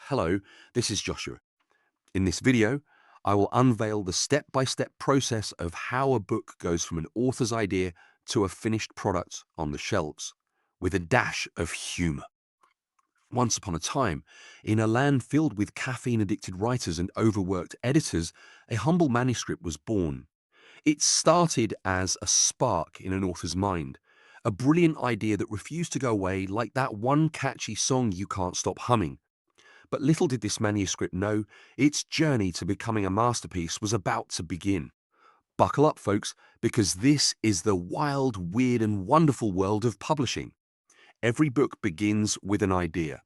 Hello, this is Joshua. In this video, I will unveil the step-by-step process of how a book goes from an author's idea to a finished product on the shelves, with a dash of humor. Once upon a time, in a land filled with caffeine-addicted writers and overworked editors, a humble manuscript was born. It started as a spark in an author's mind, a brilliant idea that refused to go away like that one catchy song you can't stop humming. But little did this manuscript know, its journey to becoming a masterpiece was about to begin. Buckle up, folks, because this is the wild, weird, and wonderful world of publishing. Every book begins with an idea.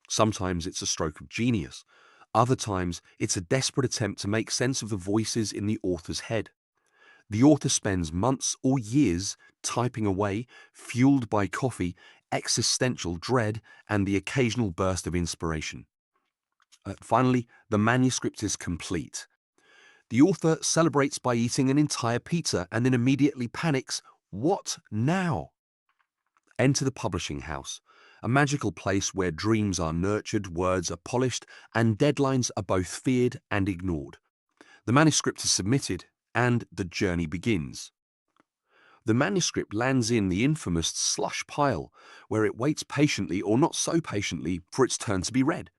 Sometimes it's a stroke of genius. Other times, it's a desperate attempt to make sense of the voices in the author's head. The author spends months or years typing away, fueled by coffee, existential dread, and the occasional burst of inspiration. Finally, the manuscript is complete. The author celebrates by eating an entire pizza and then immediately panics. What now? Enter the publishing house, a magical place where dreams are nurtured, words are polished, and deadlines are both feared and ignored. The manuscript is submitted, and the journey begins. The manuscript lands in the infamous slush pile, where it waits patiently, or not so patiently, for its turn to be read.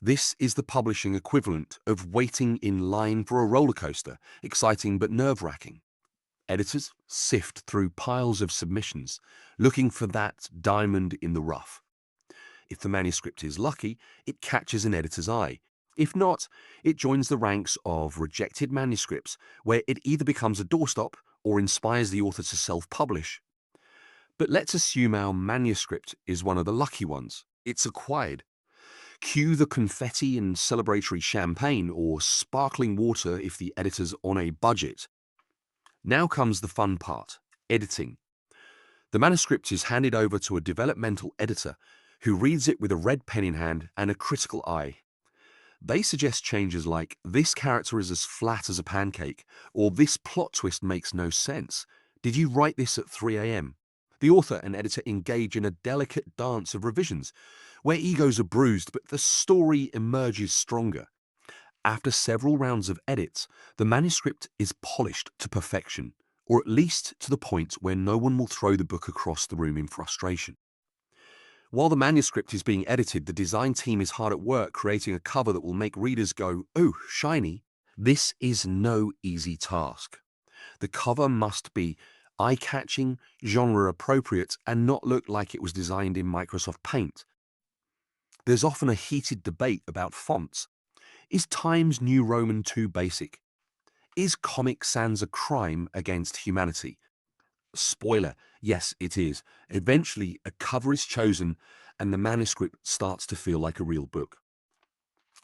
This is the publishing equivalent of waiting in line for a roller coaster, exciting but nerve-wracking. Editors sift through piles of submissions, looking for that diamond in the rough. If the manuscript is lucky, it catches an editor's eye. If not, it joins the ranks of rejected manuscripts, where it either becomes a doorstop or inspires the author to self-publish. But let's assume our manuscript is one of the lucky ones. It's acquired. Cue the confetti and celebratory champagne, or sparkling water if the editor's on a budget. Now comes the fun part, editing. The manuscript is handed over to a developmental editor who reads it with a red pen in hand and a critical eye. They suggest changes like, this character is as flat as a pancake, or this plot twist makes no sense. Did you write this at 3 a.m.? The author and editor engage in a delicate dance of revisions, where egos are bruised but the story emerges stronger. After several rounds of edits, the manuscript is polished to perfection, or at least to the point where no one will throw the book across the room in frustration. While the manuscript is being edited, the design team is hard at work creating a cover that will make readers go, "Oh, shiny." This is no easy task. The cover must be eye-catching, genre-appropriate, and not look like it was designed in Microsoft Paint. There's often a heated debate about fonts. Is Times New Roman too basic? Is Comic Sans a crime against humanity? Spoiler, yes, it is. Eventually, a cover is chosen and the manuscript starts to feel like a real book.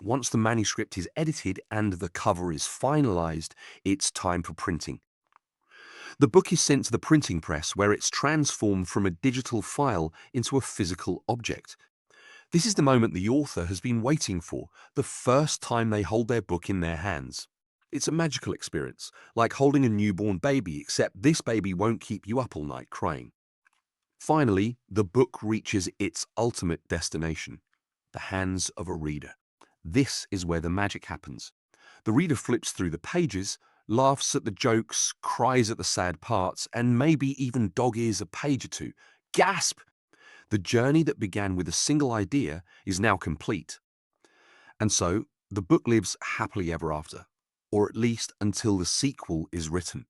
Once the manuscript is edited and the cover is finalized, it's time for printing. The book is sent to the printing press, where it's transformed from a digital file into a physical object. This is the moment the author has been waiting for, the first time they hold their book in their hands. It's a magical experience, like holding a newborn baby, except this baby won't keep you up all night crying. Finally, the book reaches its ultimate destination, the hands of a reader. This is where the magic happens. The reader flips through the pages, laughs at the jokes, cries at the sad parts, and maybe even dog-ears a page or two. Gasp! The journey that began with a single idea is now complete. And so, the book lives happily ever after, or at least until the sequel is written.